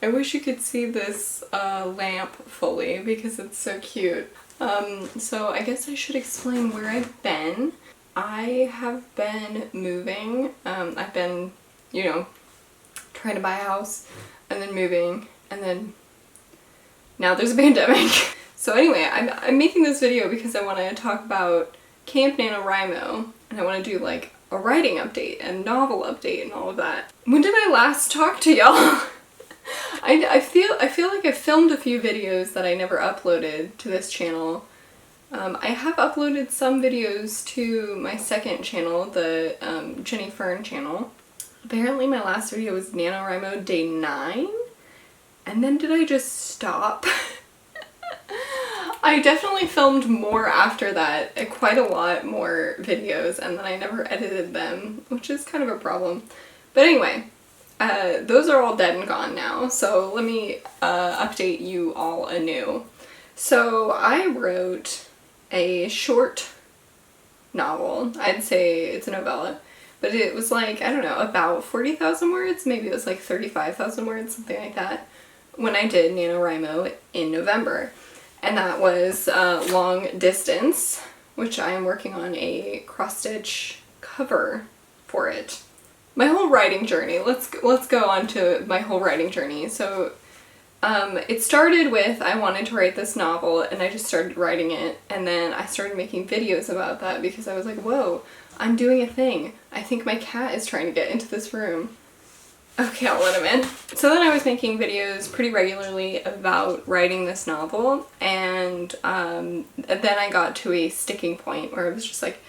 I wish you could see this lamp fully because it's so cute. So I guess I should explain where I've been. I have been moving. I've been, you know, trying to buy a house and then moving, and then now there's a pandemic. So anyway, I'm making this video because I want to talk about Camp NaNoWriMo, and I want to do like a writing update and novel update and all of that. When did I last talk to y'all? I feel like I filmed a few videos that I never uploaded to this channel. I have uploaded some videos to my second channel, the Jenny Fern channel. Apparently my last video was NaNoWriMo Day 9, and then did I just stop? I definitely filmed more after that, quite a lot more videos, and then I never edited them, which is kind of a problem. But anyway, those are all dead and gone now, so let me update you all anew. So I wrote a short novel. I'd say it's a novella, but it was like, I don't know, about 40,000 words, maybe it was like 35,000 words, something like that, when I did NaNoWriMo in November. And that was Long Distance, which I am working on a cross-stitch cover for it. My whole writing journey, let's go on to my whole writing journey. So it started with, I wanted to write this novel, and I just started writing it, and then I started making videos about that because I was like, whoa, I'm doing a thing. I think my cat is trying to get into this room. Okay, I'll let him in. So then I was making videos pretty regularly about writing this novel, and then I got to a sticking point where it was just like,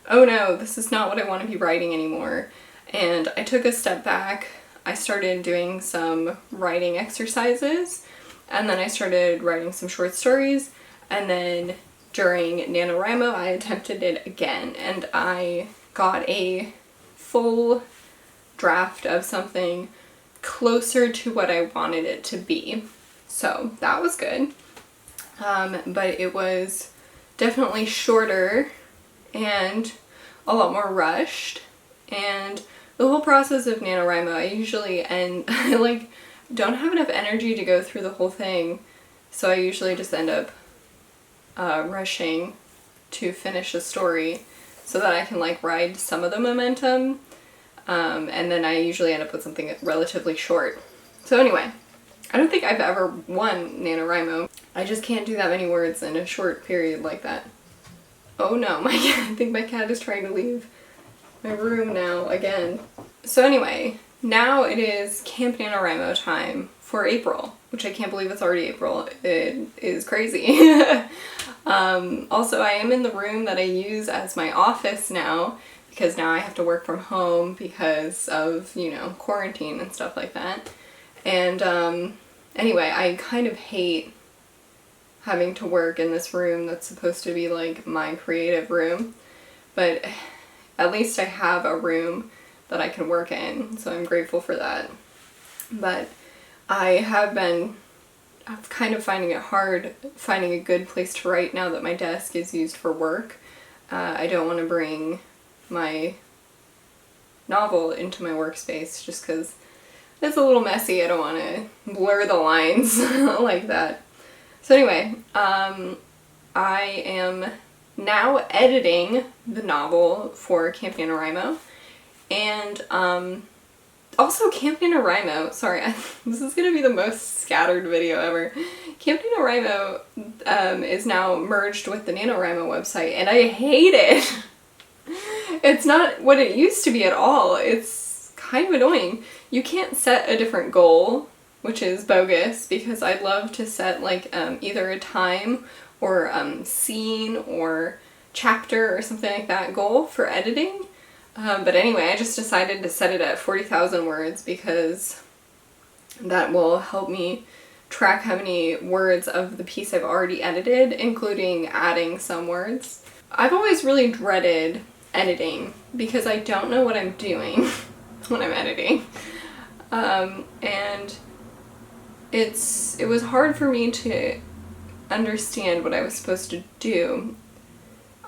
oh no, this is not what I want to be writing anymore. And I took a step back. I started doing some writing exercises, and then I started writing some short stories, and then during NaNoWriMo I attempted it again, and I got a full draft of something closer to what I wanted it to be. So that was good. But it was definitely shorter and a lot more rushed, and the whole process of NaNoWriMo, I usually I like don't have enough energy to go through the whole thing, so I usually just end up rushing to finish a story so that I can like ride some of the momentum, and then I usually end up with something relatively short. So anyway, I don't think I've ever won NaNoWriMo. I just can't do that many words in a short period like that. Oh no, I think my cat is trying to leave my room now again. So anyway, now it is Camp NaNoWriMo time for April, which I can't believe it's already April. It is crazy. Also, I am in the room that I use as my office now, because now I have to work from home because of, you know, quarantine and stuff like that. And anyway, I kind of hate having to work in this room that's supposed to be like my creative room, but at least I have a room that I can work in, so I'm grateful for that. But I'm kind of finding it hard finding a good place to write now that my desk is used for work. I don't want to bring my novel into my workspace just because it's a little messy. I don't want to blur the lines like that. So anyway, I am now editing the novel for Camp NaNoWriMo, and also Camp NaNoWriMo, sorry, this is going to be the most scattered video ever. Camp NaNoWriMo is now merged with the NaNoWriMo website, and I hate it. It's not what it used to be at all. It's kind of annoying. You can't set a different goal, which is bogus, because I'd love to set like either a time or scene or chapter or something like that goal for editing. But anyway, I just decided to set it at 40,000 words because that will help me track how many words of the piece I've already edited, including adding some words. I've always really dreaded editing because I don't know what I'm doing when I'm editing. And it was hard for me to understand what I was supposed to do.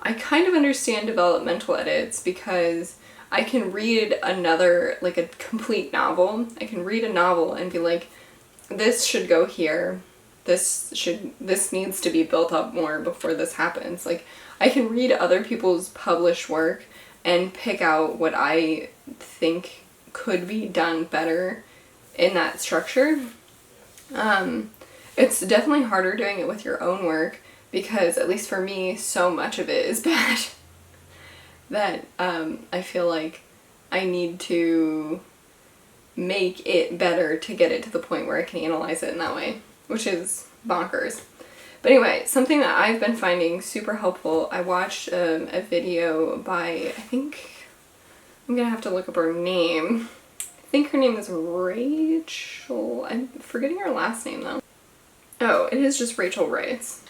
I kind of understand developmental edits because I can read another, like a complete novel. I can read a novel and be like, this should go here. This needs to be built up more before this happens. Like, I can read other people's published work and pick out what I think could be done better in that structure. It's definitely harder doing it with your own work because, at least for me, so much of it is bad that I feel like I need to make it better to get it to the point where I can analyze it in that way, which is bonkers. But anyway, something that I've been finding super helpful, I watched a video by, I think, I'm gonna have to look up her name. I think her name is Rachel. I'm forgetting her last name though. Oh, it is just Rachel Writes.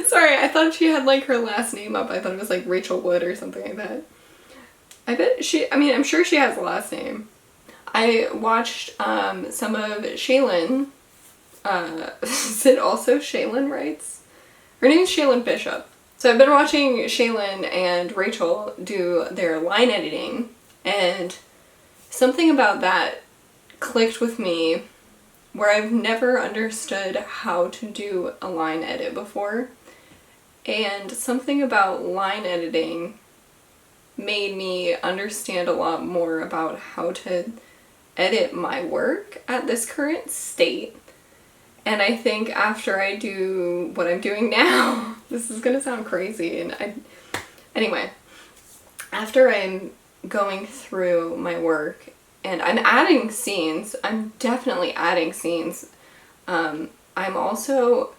Sorry, I thought she had like her last name up. I thought it was like Rachel Wood or something like that. I'm sure she has a last name. I watched some of Shaylin. Is it also Shaylin Writes? Her name is Shaylin Bishop. So I've been watching Shaylin and Rachel do their line editing, and something about that clicked with me where I've never understood how to do a line edit before. And something about line editing made me understand a lot more about how to edit my work at this current state. And I think after I do what I'm doing now, this is gonna sound crazy, anyway, after I'm going through my work and I'm adding scenes, I'm definitely adding scenes. I'm also,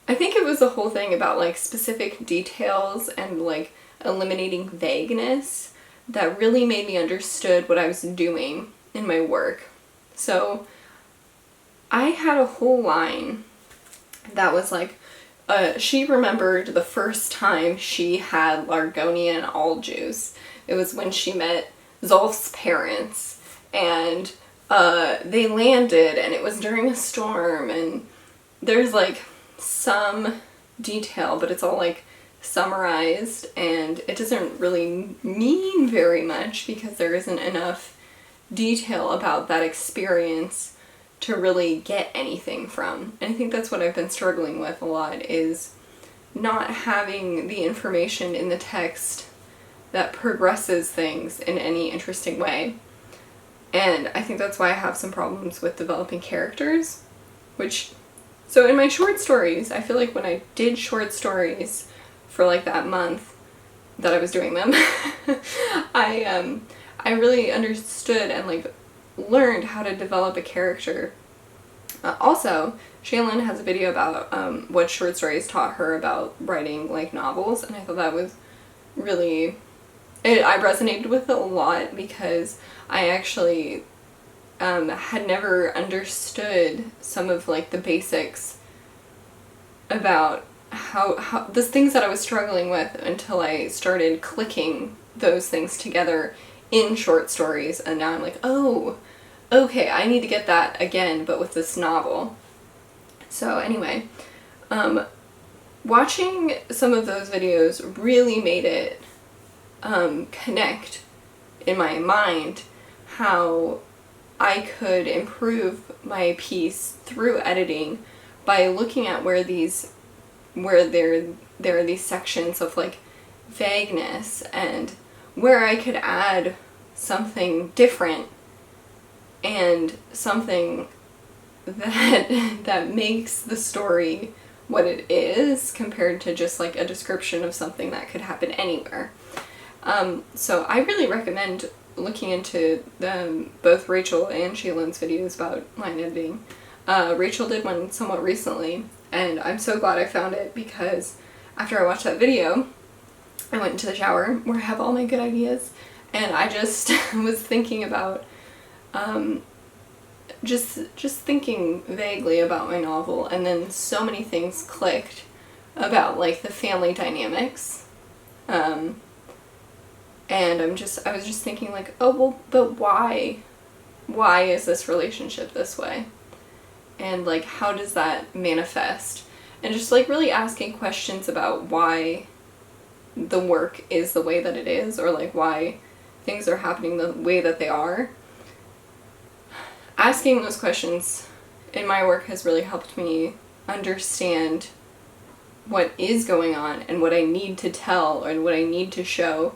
I think it was the whole thing about like specific details and like eliminating vagueness that really made me understood what I was doing in my work. So I had a whole line that was like, she remembered the first time she had Largonian all juice. It was when she met Zolf's parents, and they landed, and it was during a storm, and there's like some detail, but it's all like summarized, and it doesn't really mean very much because there isn't enough detail about that experience to really get anything from. And I think that's what I've been struggling with a lot, is not having the information in the text that progresses things in any interesting way. And I think that's why I have some problems with developing characters, so in my short stories, I feel like when I did short stories for like that month that I was doing them, I really understood and like learned how to develop a character. Also, Shaylin has a video about what short stories taught her about writing like novels, and I thought that was really, I resonated with it a lot because I actually had never understood some of like the basics about how the things that I was struggling with until I started clicking those things together in short stories, and now I'm like, oh, okay, I need to get that again, but with this novel. So anyway, watching some of those videos really made it connect in my mind how I could improve my piece through editing by looking at where there are these sections of like vagueness and where I could add something different and something that makes the story what it is compared to just like a description of something that could happen anywhere. So I really recommend looking into both Rachel and Shaylin's videos about line editing. Rachel did one somewhat recently, and I'm so glad I found it because after I watched that video, I went into the shower where I have all my good ideas, and I just was thinking about just thinking vaguely about my novel, and then so many things clicked about like the family dynamics. And I was just thinking like, oh well, but why is this relationship this way? And like, how does that manifest? And just like really asking questions about why the work is the way that it is, or like why things are happening the way that they are. Asking those questions in my work has really helped me understand what is going on and what I need to tell and what I need to show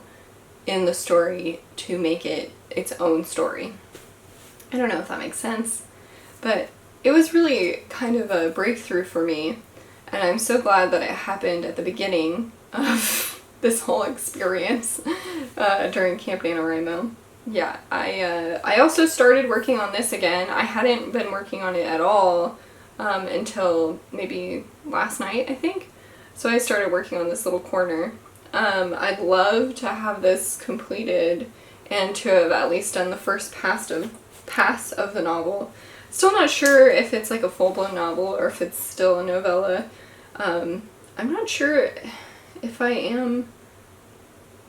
in the story to make it its own story. I don't know if that makes sense, but it was really kind of a breakthrough for me, and I'm so glad that it happened at the beginning of this whole experience during Camp NaNoWriMo. Yeah, I also started working on this again. I hadn't been working on it at all until maybe last night, I think. So I started working on this little corner. I'd love to have this completed and to have at least done the first pass of the novel. Still not sure if it's like a full-blown novel or if it's still a novella. I'm not sure if I am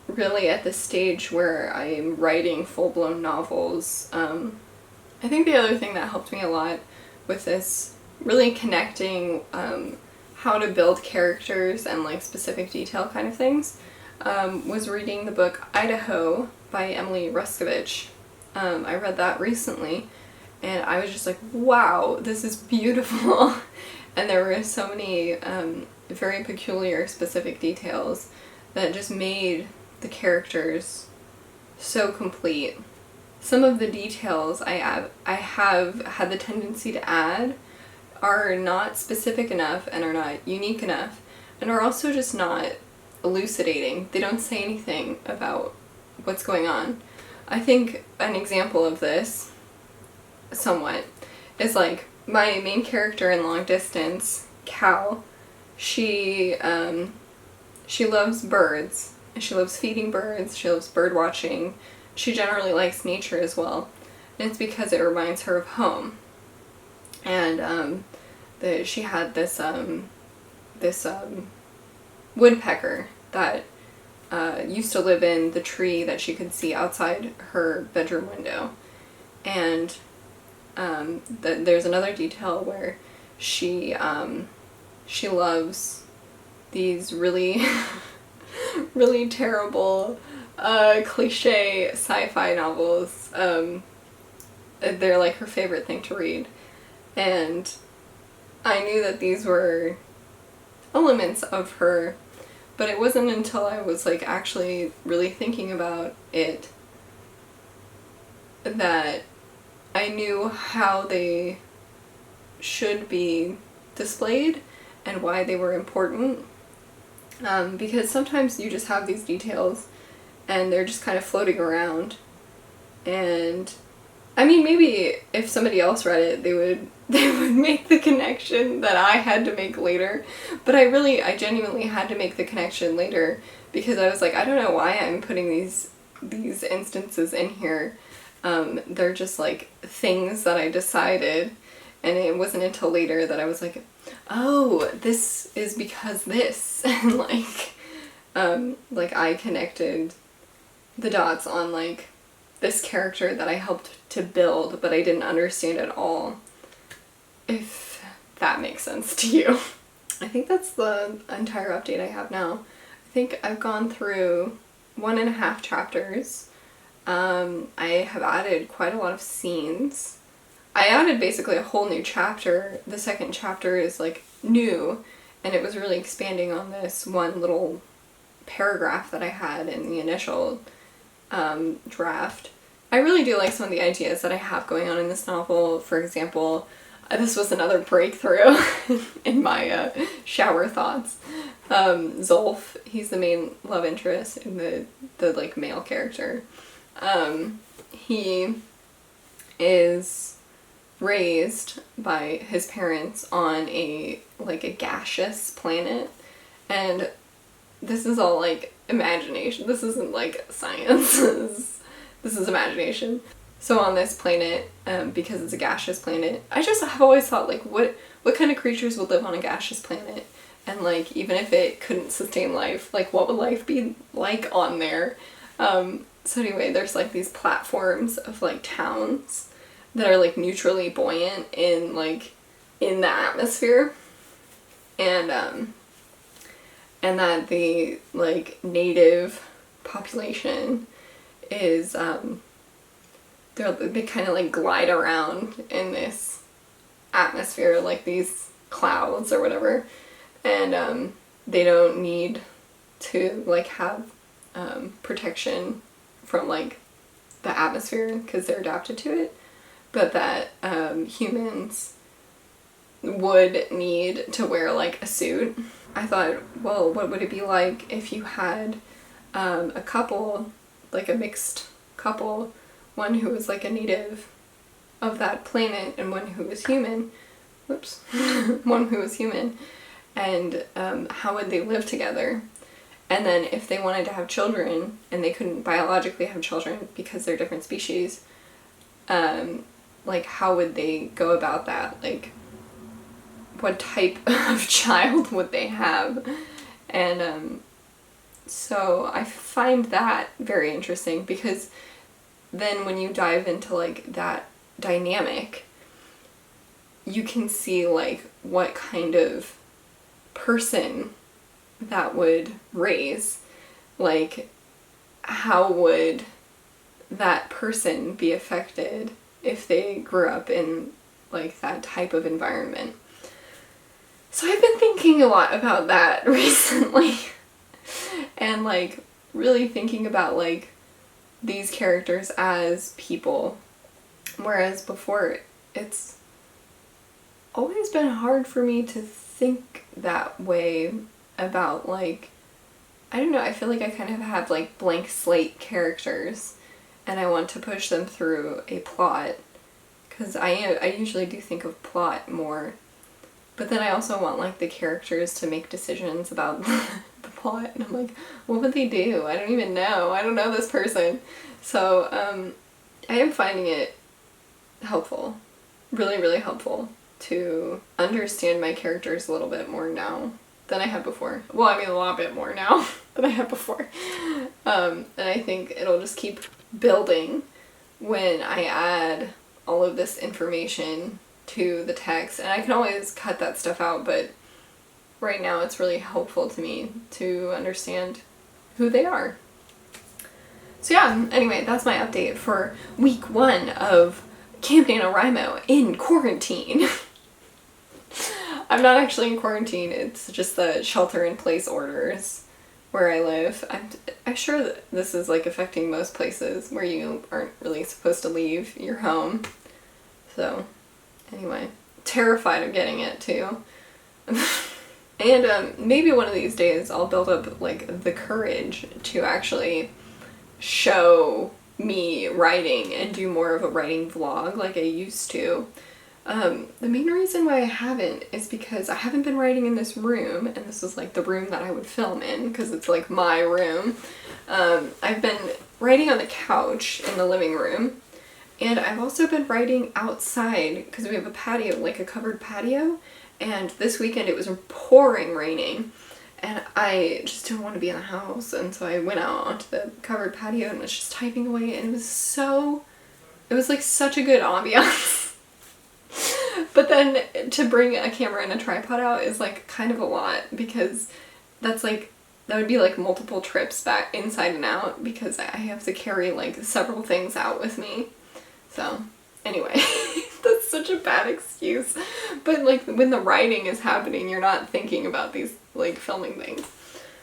really at the stage where I'm writing full-blown novels. I think the other thing that helped me a lot with this, really connecting how to build characters and like specific detail kind of things, was reading the book Idaho by Emily Ruskovich. I read that recently and I was just like, wow, this is beautiful. And there were so many very peculiar specific details that just made the characters so complete. Some of the details I have had the tendency to add are not specific enough and are not unique enough and are also just not elucidating. They don't say anything about what's going on. I think an example of this, somewhat, is like my main character in Long Distance, Cal. She loves birds, and she loves feeding birds, she loves bird watching. She generally likes nature as well, and it's because it reminds her of home. And she had this woodpecker that used to live in the tree that she could see outside her bedroom window. And there's another detail where she loves these really really terrible cliche sci-fi novels. They're like her favorite thing to read. And I knew that these were elements of her, but it wasn't until I was like actually really thinking about it that I knew how they should be displayed and why they were important. Because sometimes you just have these details and they're just kind of floating around, and I mean, maybe if somebody else read it, they would make the connection that I had to make later, but I genuinely had to make the connection later because I was like, I don't know why I'm putting these instances in here. They're just like things that I decided, and it wasn't until later that I was like, oh, this is because this, and like I connected the dots on like this character that I helped to build, but I didn't understand at all. If that makes sense to you. I think that's the entire update I have now. I think I've gone through 1.5 chapters. I have added quite a lot of scenes. I added basically a whole new chapter. The second chapter is like new, and it was really expanding on this one little paragraph that I had in the initial draft. I really do like some of the ideas that I have going on in this novel. For example, this was another breakthrough in my shower thoughts. Zolf, he's the main love interest in the like male character. He is raised by his parents on a gaseous planet, and this is all like imagination. This isn't like science. This is imagination. So on this planet, because it's a gaseous planet, I just have always thought like what kind of creatures would live on a gaseous planet, and like even if it couldn't sustain life, like what would life be like on there? So anyway, there's like these platforms of like towns that are like neutrally buoyant in the atmosphere, and that the like native population is they kind of like glide around in this atmosphere, like these clouds or whatever, and they don't need to like have protection from like the atmosphere because they're adapted to it, but that humans would need to wear like a suit. I thought, well, what would it be like if you had a couple, like a mixed couple, one who was like a native of that planet and one who was human, whoops, one who was human, and how would they live together? And then if they wanted to have children and they couldn't biologically have children because they're different species, like how would they go about that? Like what type of child would they have? And so I find that very interesting, because then when you dive into like that dynamic, you can see like what kind of person that would raise. Like how would that person be affected if they grew up in like that type of environment? So I've been thinking a lot about that recently, and like really thinking about like these characters as people, whereas before it's always been hard for me to think that way about like, I don't know, I feel like I kind of have like blank slate characters and I want to push them through a plot, because I usually do think of plot more, but then I also want like the characters to make decisions about the plot, and I'm like, what would they do? I don't even know. I don't know this person. So I am finding it helpful, really, really helpful to understand my characters a little bit more now than I had before. Well, I mean a lot bit more now than I had before. And I think it'll just keep building when I add all of this information to the text. And I can always cut that stuff out, but right now it's really helpful to me to understand who they are. So yeah, anyway, that's my update for week 1 of Camp NaNoWriMo in quarantine. I'm not actually in quarantine, it's just the shelter-in-place orders where I live. I'm sure that this is like affecting most places where you aren't really supposed to leave your home. So anyway, terrified of getting it too. And maybe one of these days I'll build up like the courage to actually show me writing and do more of a writing vlog like I used to. The main reason why I haven't is because I haven't been writing in this room, and this is like the room that I would film in because it's like my room. I've been writing on the couch in the living room, and I've also been writing outside because we have a patio, like a covered patio, and this weekend it was pouring raining and I just didn't want to be in the house, and so I went out onto the covered patio and was just typing away, and it was like such a good ambiance. But then to bring a camera and a tripod out is like kind of a lot, because that would be like multiple trips back inside and out, because I have to carry like several things out with me. So anyway, that's such a bad excuse. But like when the writing is happening, you're not thinking about these like filming things.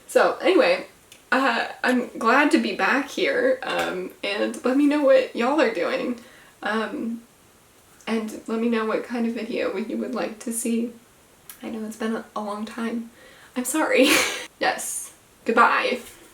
So anyway, I'm glad to be back here, and let me know what y'all are doing. And let me know what kind of video you would like to see. I know it's been a long time. I'm sorry. Yes. Goodbye.